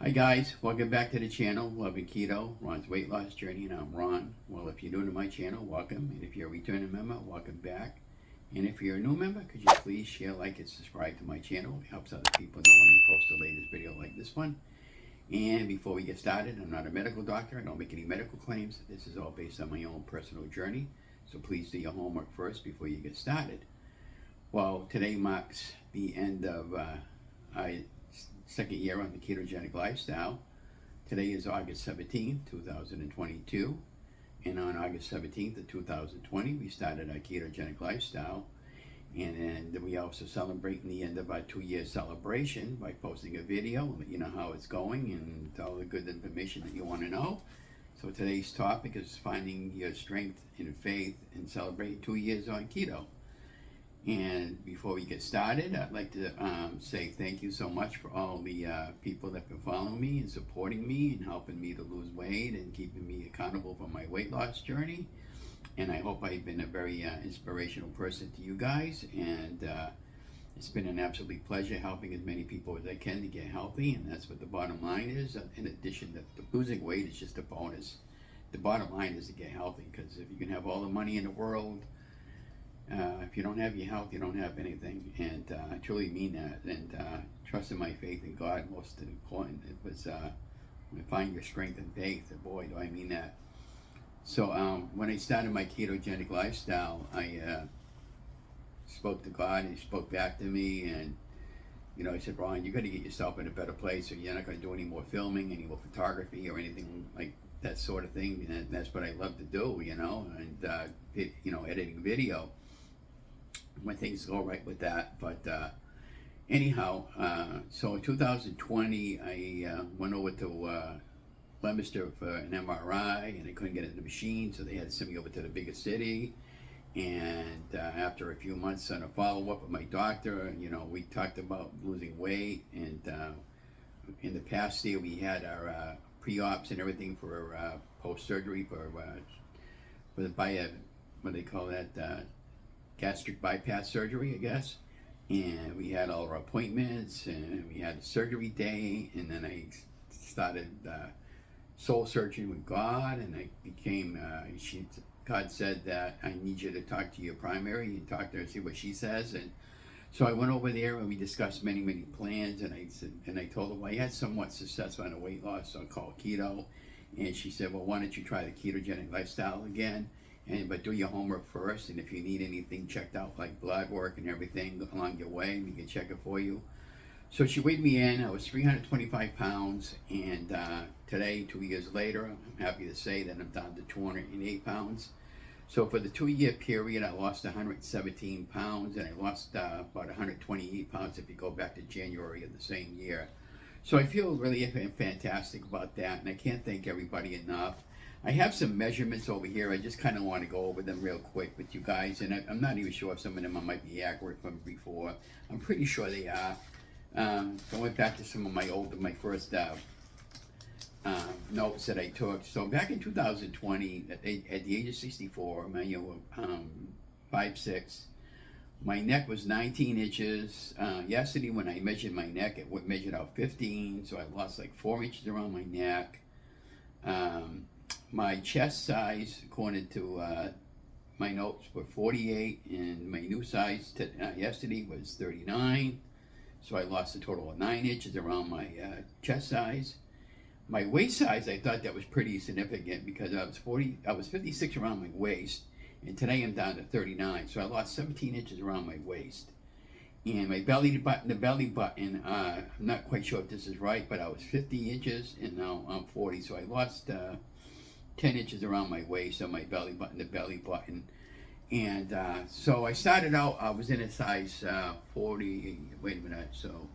Hi guys, welcome back to the channel, Loving Keto, Ron's weight loss journey, and I'm Ron. Well, if you're new to my channel, welcome, and if you're a returning member, welcome back. And if you're a new member, could you please share, like, and subscribe to my channel? It helps other people know when I post the latest video like this one. And before we get started, I'm not a medical doctor, I don't make any medical claims. This is all based on my own personal journey, so please do your homework first before you get started. Well, today marks the end of second year on the ketogenic lifestyle. Today is August 17th, 2022, and on August 17th of 2020 we started our ketogenic lifestyle, and we also celebrating the end of our 2-year celebration by posting a video, let you know how it's going and all the good information that you want to know. So today's topic is finding your strength in faith and celebrating 2 years on keto. And before we get started, I'd like to say thank you so much for all the people that have been following me and supporting me and helping me to lose weight and keeping me accountable for my weight loss journey. And I hope I've been a very inspirational person to you guys. And it's been an absolute pleasure helping as many people as I can to get healthy. And that's what the bottom line is. In addition to losing weight, is just a bonus. The bottom line is to get healthy, because if you can have all the money in the world, if you don't have your health, you don't have anything. And I truly mean that. And trusting my faith in God, most important. It was find your strength in faith. And boy, do I mean that. So when I started my ketogenic lifestyle, I spoke to God, and He spoke back to me. And He said, Ron, you got to get yourself in a better place, or you're not going to do any more filming, any more photography, or anything like that sort of thing. And that's what I love to do, and editing video, when things go right with that. But anyhow, so in 2020 I went over to Leominster for an MRI, and I couldn't get in the machine, so they had to send me over to the biggest city. And after a few months on a follow-up with my doctor, we talked about losing weight. And in the past year we had our pre-ops and everything for post-surgery for the what they call that, gastric bypass surgery, I guess. And we had all our appointments, and we had a surgery day, and then I started soul searching with God, and I became, God said that I need you to talk to your primary and talk to her, see what she says. And so I went over there, and we discussed many plans, and I told her, well, I had somewhat success on a weight loss, so called keto. And she said, well, why don't you try the ketogenic lifestyle again? But do your homework first, and if you need anything checked out, like blood work and everything along your way, we can check it for you. So she weighed me in. I was 325 pounds, and today, 2 years later, I'm happy to say that I'm down to 208 pounds. So for the 2-year period, I lost 117 pounds, and I lost about 128 pounds if you go back to January of the same year. So I feel really fantastic about that, and I can't thank everybody enough. I have some measurements over here. I just kind of want to go over them real quick with you guys, and I'm not even sure if some of them might be accurate from before. I'm pretty sure they are. So I went back to some of my first notes that I took. So back in 2020, at the age of 64, my 5'6", my neck was 19 inches. Yesterday when I measured my neck, it measured out 15, so I lost like 4 inches around my neck. My chest size, according to my notes, were 48, and my new size yesterday was 39. So I lost a total of 9 inches around my chest size. My waist size, I thought that was pretty significant, because I was 56 around my waist, and today I'm down to 39. So I lost 17 inches around my waist. And my belly button, I'm not quite sure if this is right, but I was 50 inches, and now I'm 40. So I lost 10 inches around my waist on my belly button. And so I started out, I was in a size 40, wait a minute, so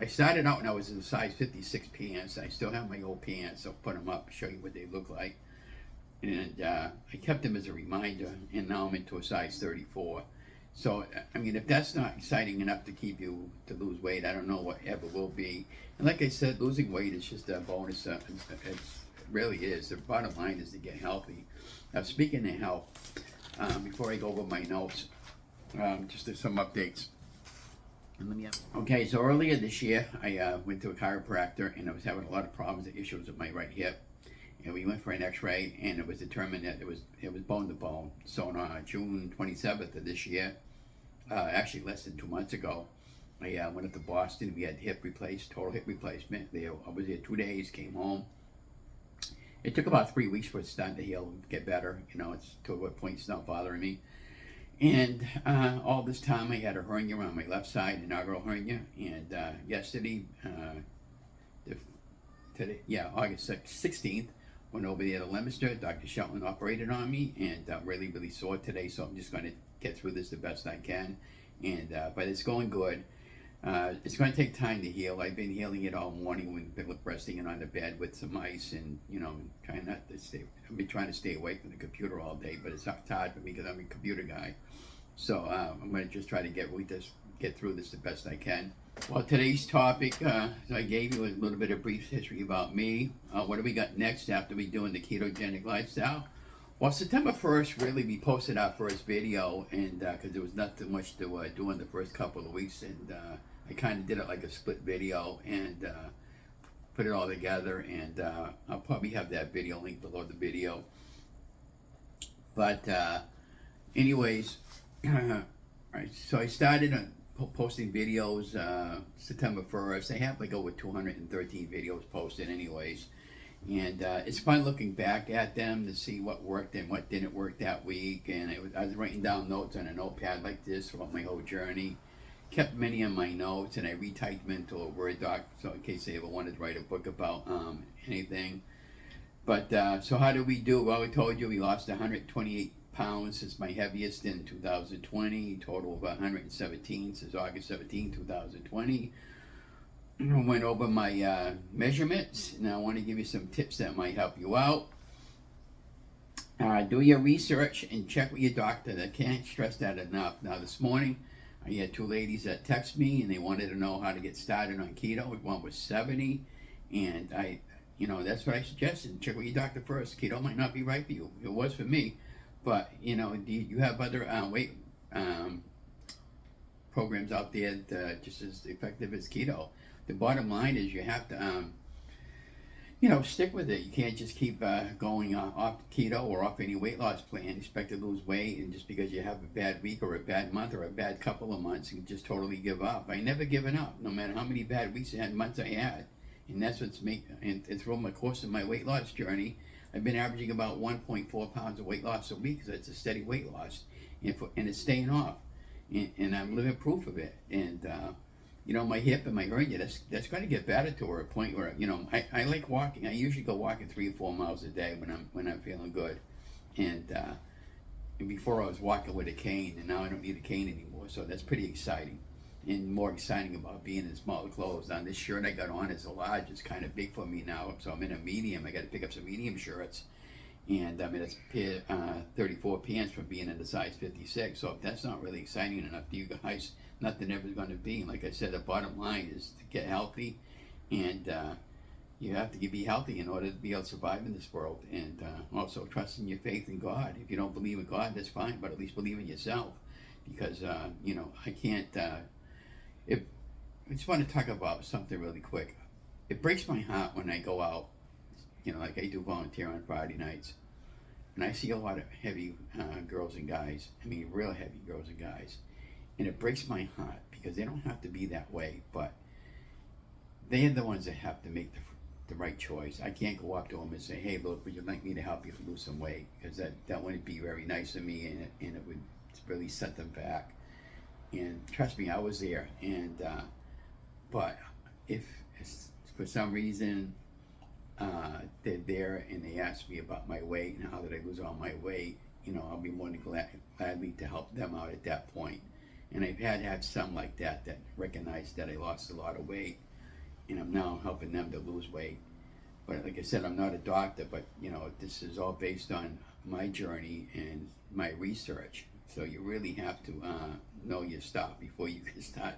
I started out and I was in a size 56 pants. I still have my old pants. I'll put them up, show you what they look like. And I kept them as a reminder, and now I'm into a size 34. So, I mean, if that's not exciting enough to keep you to lose weight, I don't know what ever will be. And like I said, losing weight is just a bonus. It really is. The bottom line is to get healthy. Now, speaking of health, before I go over my notes, just some updates. I'm Okay, so earlier this year, I went to a chiropractor, and I was having a lot of problems and issues with my right hip. And we went for an X-ray, and it was determined that it was bone to bone. So on June 27th of this year, actually less than 2 months ago, I went up to Boston. We had hip replaced, total hip replacement. I was there 2 days, came home. It took about 3 weeks for it to start to heal and get better. You know, it's to what point it's not bothering me. And all this time I had a hernia on my left side, an inaugural hernia. And yesterday, August 16th, went over there to Leominster. Dr. Shelton operated on me, and really, really sore today. So I'm just going to get through this the best I can. And but it's going good. It's going to take time to heal. I've been healing it all morning. We've been resting it on the bed with some ice, and you know, trying not to stay. I've been trying to stay away from the computer all day, but it's hard for me because I'm a computer guy. So I'm going to just try to get through this the best I can. Well, today's topic, so I gave you a little bit of brief history about me. What do we got next after we doing the ketogenic lifestyle? Well, September 1st, really, we posted our first video, and because there was not too much to do in the first couple of weeks, and I kind of did it like a split video, and put it all together, and I'll probably have that video linked below the video. But anyways, right, so I started posting videos September 1st. I have like over 213 videos posted anyways. And it's fun looking back at them to see what worked and what didn't work that week. And I was writing down notes on a notepad like this about my whole journey. Kept many of my notes, and I retyped them into a Word doc, so in case I ever wanted to write a book about anything. But so how did we do? Well, we told you we lost 128 pounds since my heaviest in 2020, total of 117 since August 17, 2020. Went over my measurements. Now I want to give you some tips that might help you out. Do your research and check with your doctor. I can't stress that enough. Now this morning I had 2 ladies that text me, and they wanted to know how to get started on keto. One was 70, and that's what I suggested. Check with your doctor first. Keto might not be right for you. It was for me. But, you have other weight programs out there that just as effective as keto. The bottom line is you have to, stick with it. You can't just keep going off keto or off any weight loss plan, expect to lose weight, and just because you have a bad week or a bad month or a bad couple of months, you can just totally give up. I never given up, no matter how many bad weeks and months I had. And that's and through the course of my weight loss journey, I've been averaging about 1.4 pounds of weight loss a week, because it's a steady weight loss, and it's staying off, and I'm living proof of it. And my hip and my hernia, that's going to get better to a point where I like walking. I usually go walking 3 or 4 miles a day when I'm feeling good, and before I was walking with a cane, and now I don't need a cane anymore. So that's pretty exciting. And more exciting about being in smaller clothes. Now this shirt I got on is a large. It's kind of big for me now, so I'm in a medium. I got to pick up some medium shirts, and I'm in a 34 pants from being in a size 56. So if that's not really exciting enough to you guys, nothing ever is going to be. Like I said, the bottom line is to get healthy, and you have to be healthy in order to be able to survive in this world. And also trust in your faith in God. If you don't believe in God, that's fine, but at least believe in yourself, because I can't. I just want to talk about something really quick. It breaks my heart when I go out, like I do volunteer on Friday nights, and I see a lot of heavy girls and guys. I mean, real heavy girls and guys. And it breaks my heart, because they don't have to be that way, but they are the ones that have to make the right choice. I can't go up to them and say, hey, look, would you like me to help you lose some weight? Because that wouldn't be very nice of me, and it would really set them back. And trust me, I was there. And but if for some reason they're there and they ask me about my weight and how did I lose all my weight, I'll be more than gladly to help them out at that point. And I've had some like that recognize that I lost a lot of weight, and I'm now helping them to lose weight. But like I said, I'm not a doctor, but this is all based on my journey and my research. So you really have to know your stuff before you can start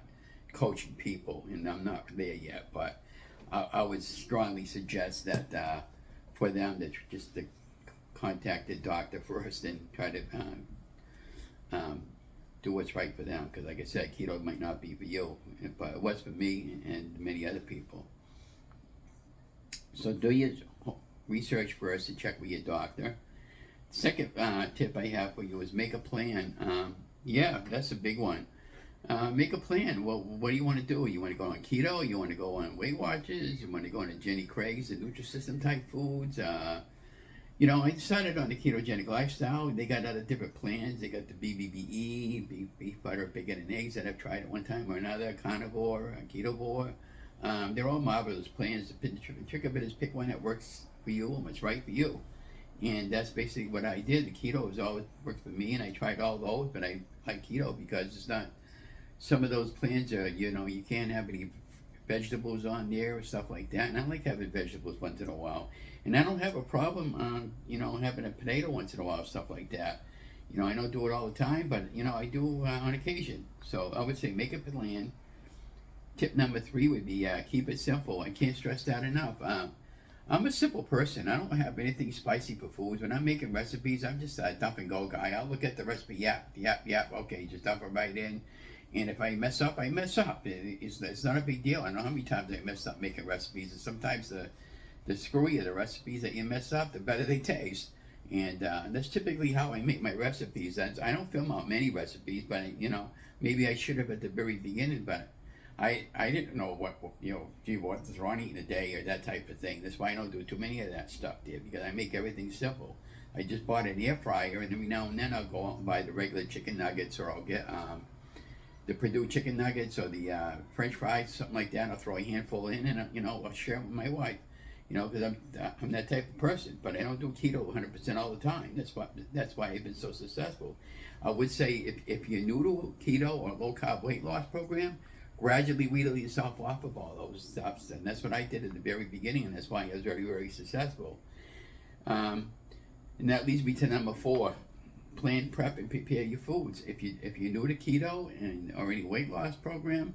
coaching people. And I'm not there yet, but I would strongly suggest that for them just to contact the doctor first and try to do what's right for them. Because like I said, keto might not be for you, but it was for me and many other people. So do your research first and check with your doctor. Second tip I have for you is make a plan. Yeah, that's a big one. Make a plan. Well, what do you want to do? You want to go on keto? You want to go on Weight Watchers? You want to go on Jenny Craig's, the Nutrisystem type foods? You know, I decided on the ketogenic lifestyle. They got other different plans. They got the BBBE, beef, butter, bacon, and eggs that I've tried at one time or another, carnivore, ketovore. They're all marvelous plans. The trick of it is pick one that works for you and what's right for you. And that's basically what I did. The keto has always worked for me, and I tried all those, but I like keto because it's not, some of those plans are, you know, you can't have any vegetables on there or stuff like that. And I like having vegetables once in a while. And I don't have a problem, you know, having a potato once in a while, stuff like that. You know, I don't do it all the time, but, you know, I do on occasion. So I would say make a plan. Tip number 3 would be keep it simple. I can't stress that enough. I'm a simple person. I don't have anything spicy for foods. When I'm making recipes, I'm just a dump and go guy. I'll look at the recipe, yap, okay, just dump it right in. And if I mess up, I mess up. It's not a big deal. I know how many times I messed up making recipes. And sometimes the screwier the recipes that you mess up, the better they taste. And that's typically how I make my recipes. I don't film out many recipes, but, you know, maybe I should have at the very beginning, but I didn't know what, you know, gee, what's wrong eating a day or that type of thing. That's why I don't do too many of that stuff there, because I make everything simple. I just bought an air fryer, and every now and then I'll go out and buy the regular chicken nuggets, or I'll get the Purdue chicken nuggets or the French fries, something like that. I'll throw a handful in, and you know, I'll share it with my wife. You know, because I'm that type of person. But I don't do keto 100% all the time. That's why I've been so successful. I would say if you're new to keto or low carb weight loss program, gradually wheedle yourself off of all those stuff. And that's what I did at the very beginning, and that's why I was very, very successful. And that leads me to number 4. Plan, prep, and prepare your foods. If you're new to keto or any weight loss program,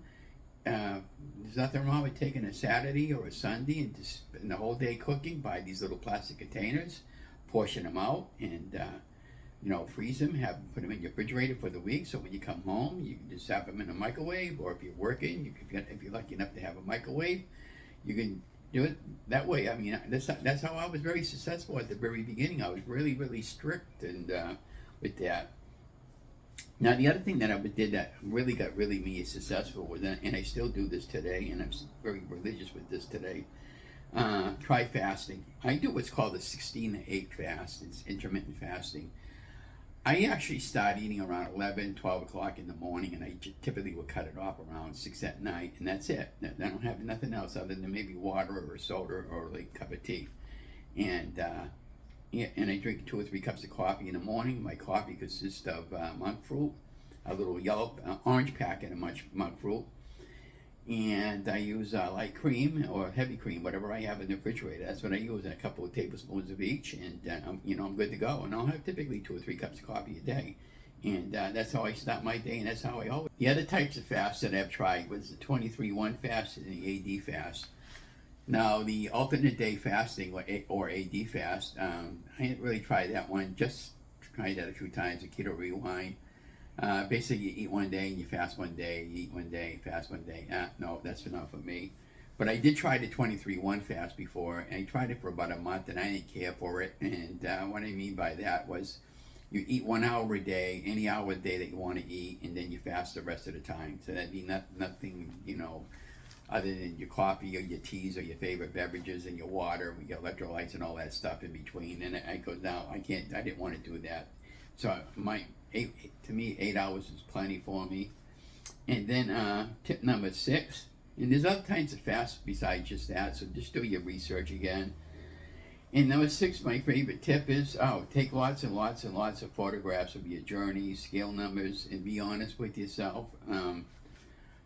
there's nothing wrong with taking a Saturday or a Sunday and just spend the whole day cooking. Buy these little plastic containers, portion them out, and you know, freeze them. Put them in your refrigerator for the week. So when you come home, you can just have them in a microwave. Or if you're working, if you're lucky enough to have a microwave, you can do it that way. I mean, that's how I was very successful at the very beginning. I was really, really strict and with that. Now, the other thing that I did that really got me successful with, and I still do this today, and I'm very religious with this today, try fasting. I do what's called a 16-8 fast. It's intermittent fasting. I actually start eating around 11, 12 o'clock in the morning, and I typically will cut it off around 6 at night, and that's it. I don't have nothing else other than maybe water or soda or like a cup of tea. And and I drink 2 or 3 cups of coffee in the morning. My coffee consists of monk fruit, a little yellow orange packet of monk fruit, and I use light cream or heavy cream, whatever I have in the refrigerator. That's what I use, and a couple of tablespoons of each, and you know, I'm good to go. And I'll have typically 2 or 3 cups of coffee a day, and that's how I start my day, and that's how I always. The other types of fasts that I've tried was the 23-1 fast and the AD fast. Now, the alternate day fasting or AD fast, I didn't really try that one. Just tried that a few times. The Keto Rewind. Basically, you eat one day and you fast one day. You eat one day, fast one day. No, that's enough for me. But I did try the 23-1 fast before, and I tried it for about a month, and I didn't care for it. And what I mean by that was, you eat 1 hour a day, any hour a day that you want to eat, and then you fast the rest of the time. So that'd be nothing, you know, other than your coffee or your teas or your favorite beverages and your water with your electrolytes and all that stuff in between. And I go, no, I didn't want to do that. So to me, 8 hours is plenty for me. And then tip number 6, and there's other kinds of fasts besides just that, so just do your research again. And number 6, my favorite tip is, take lots and lots and lots of photographs of your journey, scale numbers, and be honest with yourself.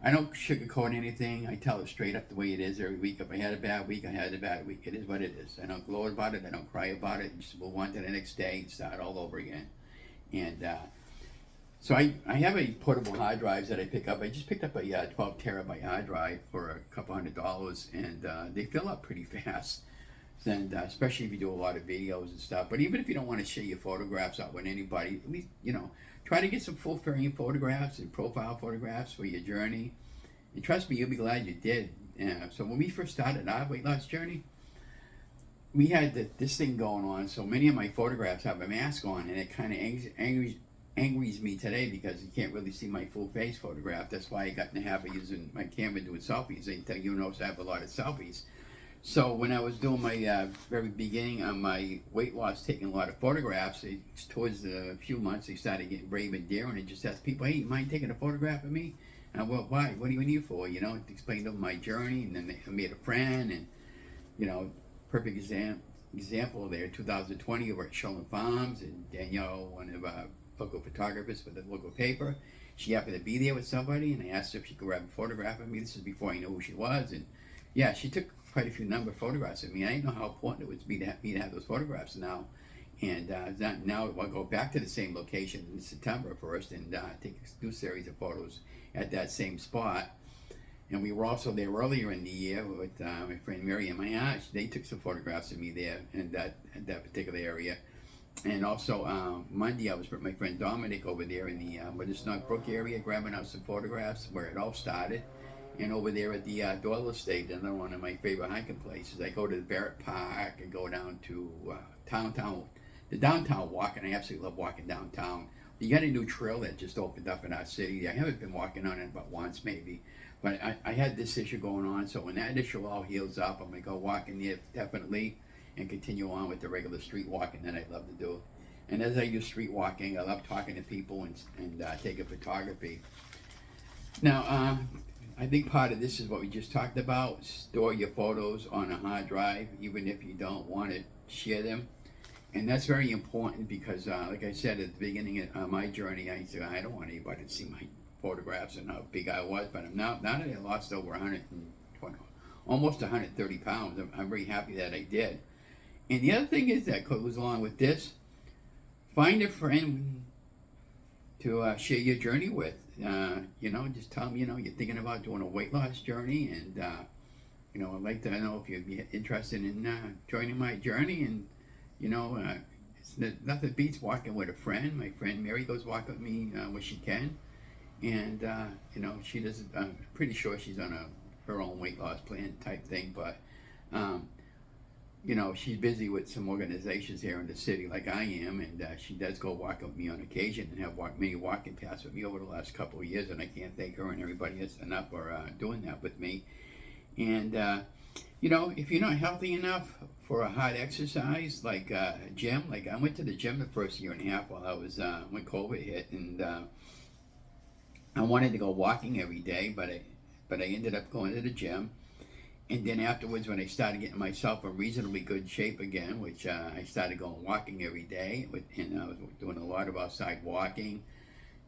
I don't sugarcoat anything. I tell it straight up the way it is every week. If I had a bad week, I had a bad week. It is what it is. I don't gloat about it. I don't cry about it. Just move on to the next day and start all over again. And so I have a portable hard drives that I pick up. I just picked up a 12 terabyte hard drive for a couple $100, and they fill up pretty fast. And especially if you do a lot of videos and stuff. But even if you don't want to share your photographs out with anybody, at least, you know, try to get some full frame photographs and profile photographs for your journey. And trust me, you'll be glad you did. So when we first started our weight loss journey, we had this thing going on. So many of my photographs have a mask on, and it kind of angries me today because you can't really see my full face photograph. That's why I got in the habit of using my camera doing selfies. They tell you notice I have a lot of selfies. So when I was doing my very beginning on my weight loss, taking a lot of photographs, towards the few months, they started getting brave and daring and just asked people, hey, you mind taking a photograph of me? And I went, why? What do you need for? You know, to explain to them my journey, and then I made a friend, and, you know, perfect example there, 2020, over at Sherland Farms, and Danielle, one of our local photographers for the local paper, she happened to be there with somebody, and I asked her if she could grab a photograph of me. This is before I knew who she was, and yeah, she took quite a few number of photographs of me. I didn't know how important it was to me to have those photographs now. And now I'll go back to the same location in September 1st and take a new series of photos at that same spot. And we were also there earlier in the year with my friend Mary and my aunt. They took some photographs of me there in that particular area. And also Monday I was with my friend Dominic over there in the Witherspoon Brook area, grabbing out some photographs where it all started. And over there at the Doyle Estate, another one of my favorite hiking places, I go to the Barrett Park and go down to the downtown walk, and I absolutely love walking downtown. You got a new trail that just opened up in our city. I haven't been walking on it but once maybe, but I had this issue going on, so when that issue all heals up, I'm going to go walking there definitely and continue on with the regular street walking that I love to do. And as I use street walking, I love talking to people and taking photography. Now, I think part of this is what we just talked about. Store your photos on a hard drive, even if you don't want to share them. And that's very important because, like I said at the beginning of my journey, I said, I don't want anybody to see my photographs and how big I was. But now that I lost over 120, almost 130 pounds, I'm very happy that I did. And the other thing is that goes along with this, find a friend to share your journey with. You know, just tell them, you know, you're thinking about doing a weight loss journey, and you know, I'd like to know if you'd be interested in joining my journey. And you know, nothing beats walking with a friend. My friend Mary goes walk with me when she can, and you know, she doesn't. I'm pretty sure she's on her own weight loss plan type thing, but you know, she's busy with some organizations here in the city like I am, and she does go walk with me on occasion and have many walking paths with me over the last couple of years, and I can't thank her and everybody else enough for doing that with me. And you know, if you're not healthy enough for a hard exercise like gym, like I went to the gym the first year and a half while I was when COVID hit, and I wanted to go walking every day, but I ended up going to the gym. And then afterwards, when I started getting myself in reasonably good shape again, which I started going walking every day, and I was doing a lot of outside walking,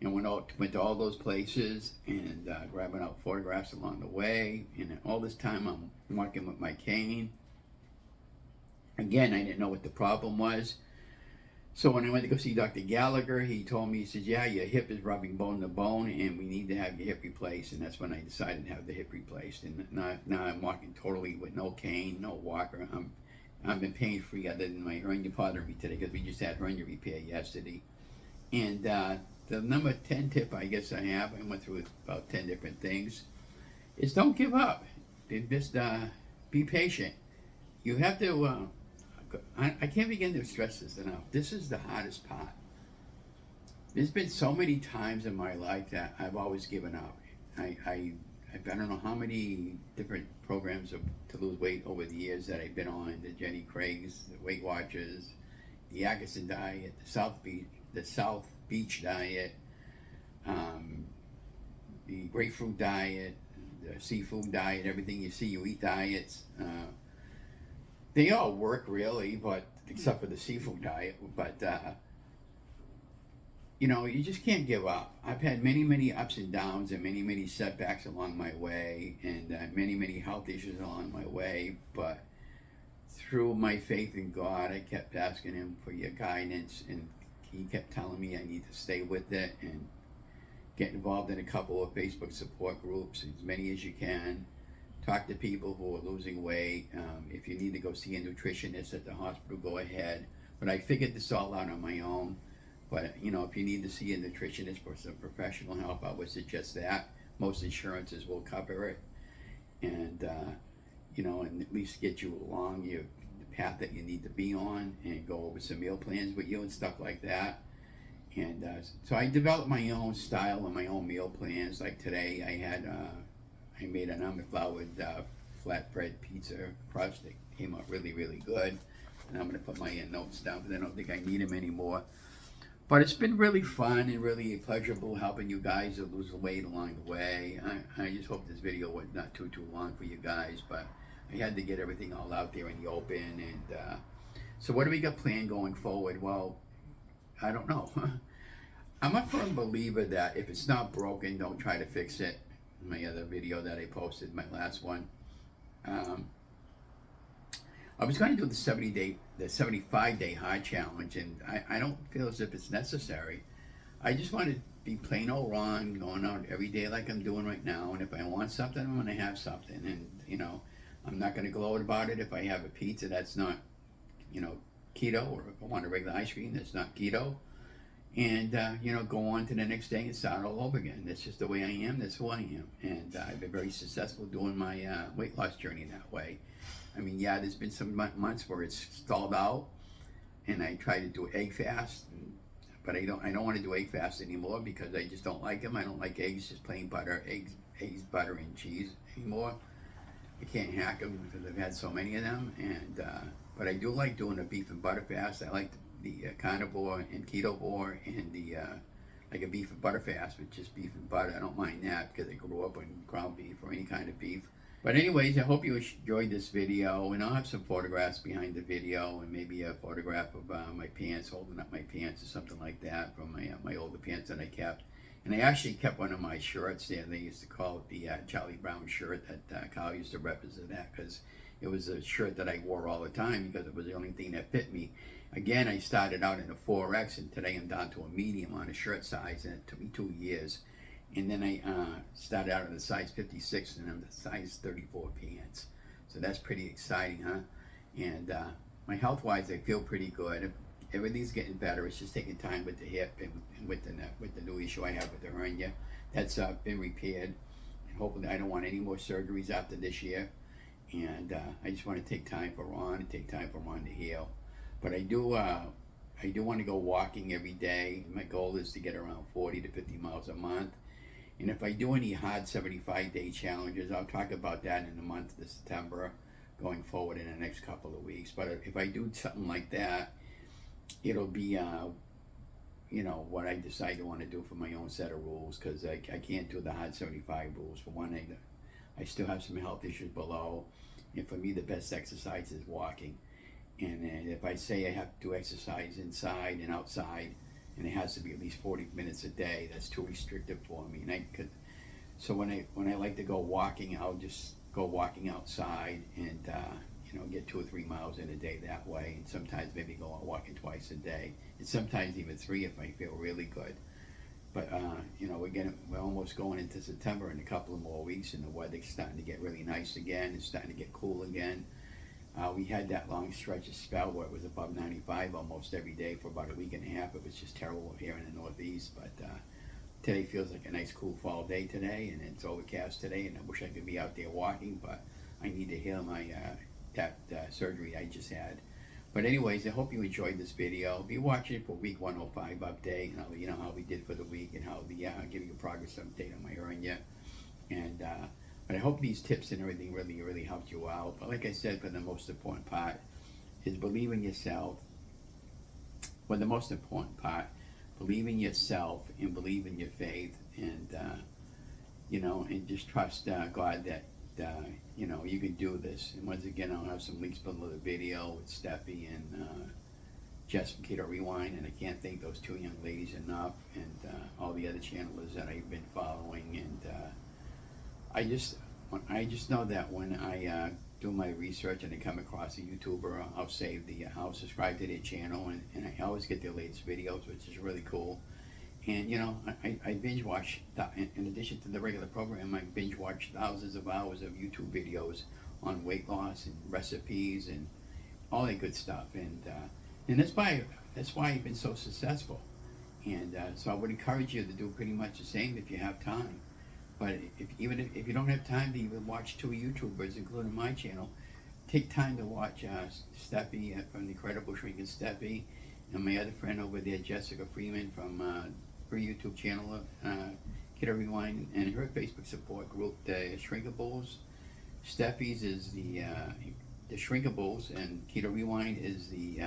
and went to all those places and grabbing out photographs along the way. And all this time, I'm walking with my cane. Again, I didn't know what the problem was. So when I went to go see Dr. Gallagher, he told me, he says, yeah, your hip is rubbing bone to bone, and we need to have your hip replaced. And that's when I decided to have the hip replaced. And now I'm walking totally with no cane, no walker. I've been pain-free other than my hernia bothering me today because we just had hernia repair yesterday. And the number 10 tip I guess I have, I went through about 10 different things, is don't give up. Just be patient. You have to... I can't begin to stress this enough. This is the hardest part. There's been so many times in my life that I've always given up. I don't know how many different programs to lose weight over the years that I've been on. The Jenny Craig's, the Weight Watchers, the Atkinson diet, the South Beach diet, the grapefruit diet, the seafood diet, everything you see you eat diets. They all work really, but except for the seafood diet. But you know, you just can't give up. I've had many ups and downs and many setbacks along my way, and many health issues along my way. But through my faith in God, I kept asking Him for your guidance, and He kept telling me I need to stay with it and get involved in a couple of Facebook support groups, as many as you can. Talk to people who are losing weight. If you need to go see a nutritionist at the hospital, go ahead. But I figured this all out on my own. But, you know, if you need to see a nutritionist for some professional help, I would suggest that. Most insurances will cover it. And, you know, and at least get you along the path that you need to be on, and go over some meal plans with you and stuff like that. And so I developed my own style and my own meal plans. Like today, I made an almond floured flatbread pizza crust that came out really, really good. And I'm going to put my notes down because I don't think I need them anymore. But it's been really fun and really pleasurable helping you guys to lose weight along the way. I just hope this video was not too long for you guys, but I had to get everything all out there in the open. And so what do we got planned going forward? Well, I don't know. I'm a firm believer that if it's not broken, don't try to fix it. My other video that I posted, my last one. I was going to do the 75-day hard challenge, and I don't feel as if it's necessary. I just want to be plain old Ron, going out every day like I'm doing right now. And if I want something, I'm going to have something. And, you know, I'm not going to gloat about it if I have a pizza that's not, you know, keto, or if I want a regular ice cream that's not keto. And, you know, go on to the next day and start all over again. That's just the way I am. That's who I am. And I've been very successful doing my weight loss journey that way. I mean, yeah, there's been some months where it's stalled out, and I try to do egg fast, but I don't want to do egg fast anymore because I just don't like them. I don't like eggs, just plain butter, eggs, butter, and cheese anymore. I can't hack them because I've had so many of them. And but I do like doing a beef and butter fast. I like the carnivore and ketovore, and the like a beef and butter fast with just beef and butter. I don't mind that because I grew up on ground beef or any kind of beef. But anyways, I hope you enjoyed this video, and I'll have some photographs behind the video, and maybe a photograph of my pants, holding up my pants or something like that from my older pants that I kept. And I actually kept one of my shirts there. They used to call it the Charlie Brown shirt that Kyle used to represent that, because it was a shirt that I wore all the time because it was the only thing that fit me. Again, I started out in a 4X, and today I'm down to a medium on a shirt size, and it took me 2 years. And then I started out in the size 56, and I'm the size 34 pants. So that's pretty exciting, huh? And my health-wise, I feel pretty good. Everything's getting better. It's just taking time with the hip and with the new issue I have with the hernia. That's been repaired. And hopefully, I don't want any more surgeries after this year. And I just want to take time for Ron and take time for Ron to heal. But I do want to go walking every day. My goal is to get around 40 to 50 miles a month. And if I do any hard 75-day challenges, I'll talk about that in the month of September, going forward in the next couple of weeks. But if I do something like that, it'll be, you know, what I decide to want to do for my own set of rules, because I can't do the hard 75 rules. For one, I still have some health issues below, and for me, the best exercise is walking. And if I say I have to do exercise inside and outside, and it has to be at least 40 minutes a day, that's too restrictive for me. And so when I like to go walking, I'll just go walking outside and you know, get 2 or 3 miles in a day that way. And sometimes maybe go out walking twice a day, and sometimes even 3 if I feel really good. But you know, we're almost going into September in a couple of more weeks, and the weather's starting to get really nice again. It's starting to get cool again. We had that long stretch of spell where it was above 95 almost every day for about a week and a half. It was just terrible here in the Northeast, but today feels like a nice cool fall day today, and it's overcast today, and I wish I could be out there walking, but I need to heal my that surgery I just had. But anyways, I hope you enjoyed this video. Be watching for week 105 update, and I'll let you know how we did for the week, and how I'll give you a progress update on my hernia. And but I hope these tips and everything really helped you out. But like I said, for the most important part is believe in yourself. Well, the most important part, believe in yourself and believe in your faith, and you know, and just trust God that you know, you can do this. And once again, I'll have some links below the video with Steffi and Jess from Keto Rewind, and I can't thank those 2 young ladies enough, and all the other channelers that I've been following. And I just know that when I do my research and I come across a YouTuber, I'll subscribe to their channel, and I always get their latest videos, which is really cool. And you know, I binge watch, in addition to the regular program, I binge watch thousands of hours of YouTube videos on weight loss and recipes and all that good stuff. And that's why I've been so successful. And so I would encourage you to do pretty much the same if you have time. But even if you don't have time to even watch two YouTubers, including my channel, take time to watch Steffi from the Incredible Shrinking Steffi, and my other friend over there, Jessica Freeman, from her YouTube channel, Keto Rewind, and her Facebook support group, the Shrinkables. Steffi's is the Shrinkables, and Keto Rewind is the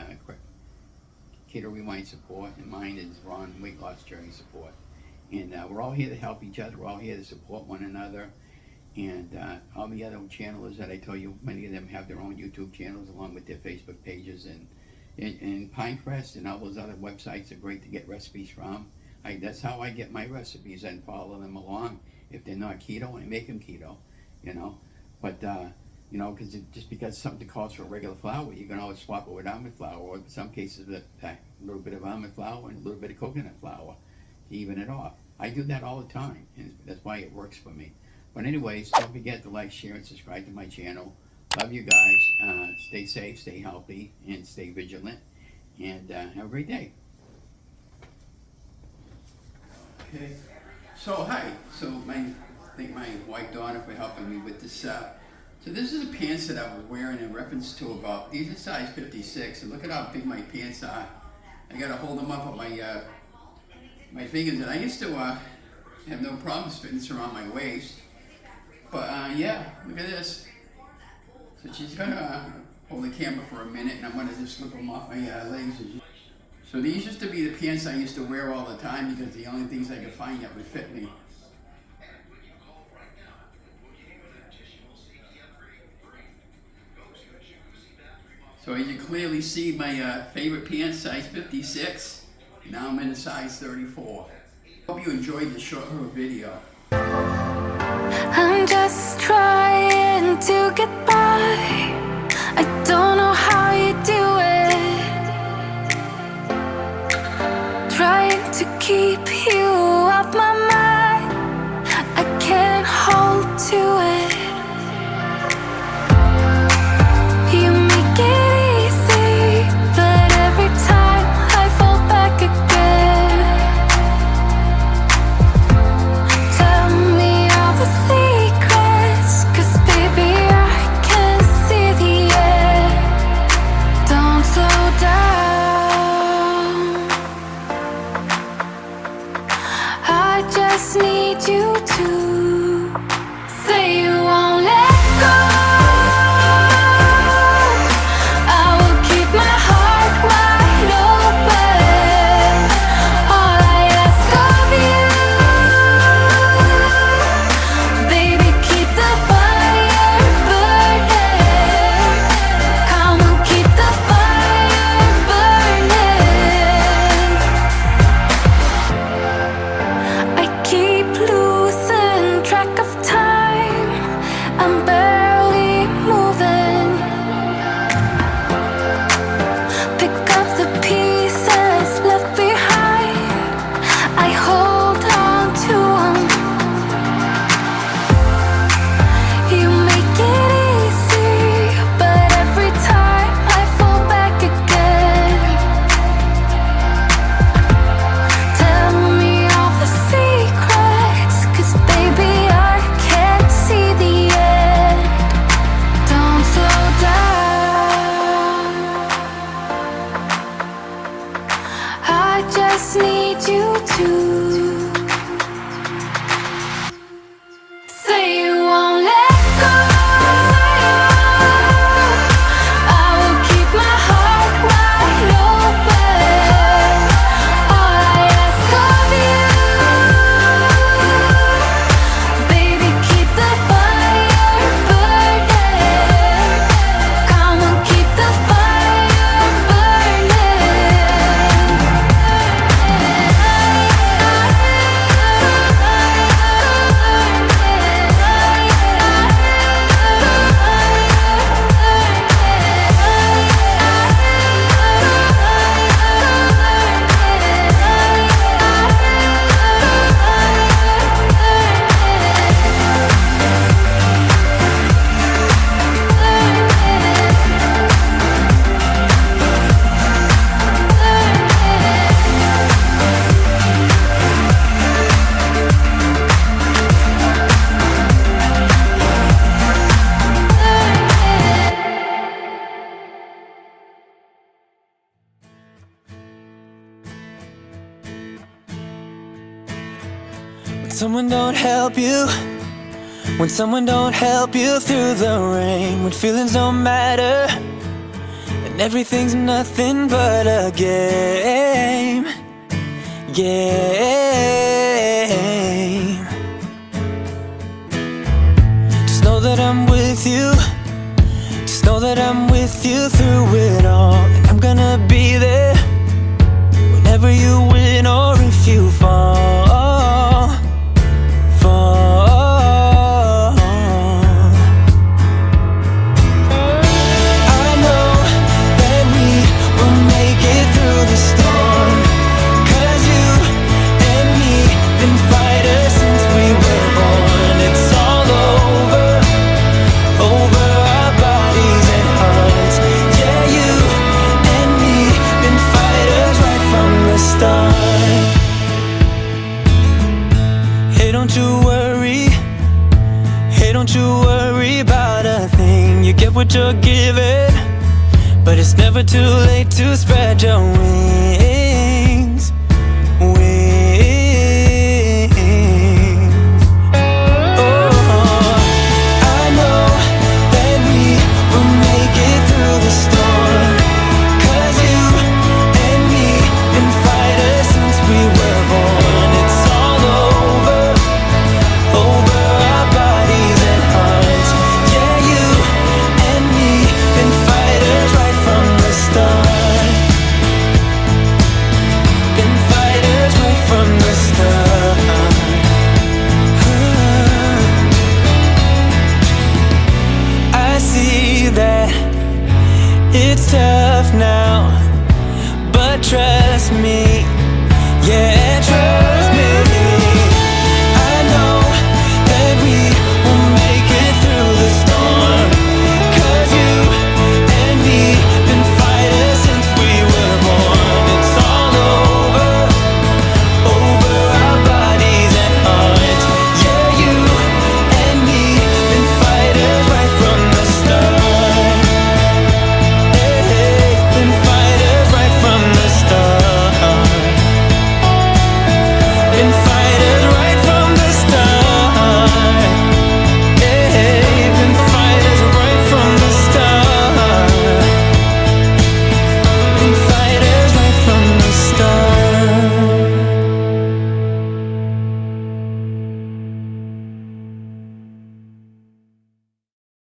Keto Rewind support, and mine is Ron Weight Loss Journey support. And we're all here to help each other. We're all here to support one another. And all the other channels that I told you, many of them have their own YouTube channels along with their Facebook pages. And Pinecrest and all those other websites are great to get recipes from. That's how I get my recipes and follow them along. If they're not keto, I make them keto, you know. But, you know, because just because something calls for regular flour, you can always swap it with almond flour, or in some cases, a little bit of almond flour and a little bit of coconut flour to even it off. I do that all the time, and that's why it works for me. But anyways, don't forget to like, share, and subscribe to my channel. Love you guys. Stay safe, stay healthy, and stay vigilant. And have a great day. Okay. So hi. So thank my wife Donna for helping me with this. So this is the pants that I was wearing in reference to about. These are size 56, and look at how big my pants are. I gotta hold them up with my fingers, and I used to have no problems fitting this around my waist. But yeah, look at this. So she's gonna hold the camera for a minute, and I'm gonna just slip them off my legs. So these used to be the pants I used to wear all the time because the only things I could find that would fit me. So as you clearly see, my favorite pants, size 56. Now I'm in a size 34. Hope you enjoyed the short little video. I'm just trying to get by. I don't know how you do it. Trying to keep you off my mind. I can't hold to it. You make it easy, but every time I fall back again. Tell me all the secrets, 'cause baby I can see the end. Don't slow down. someone don't help you, when someone don't help you through the rain, when feelings don't matter and everything's nothing but a game. Just know that I'm with you, just know that I'm with you through it all, and I'm gonna be there whenever you win or if you fall. What you're given, but it's never too late to spread your wings. It's tough now, but trust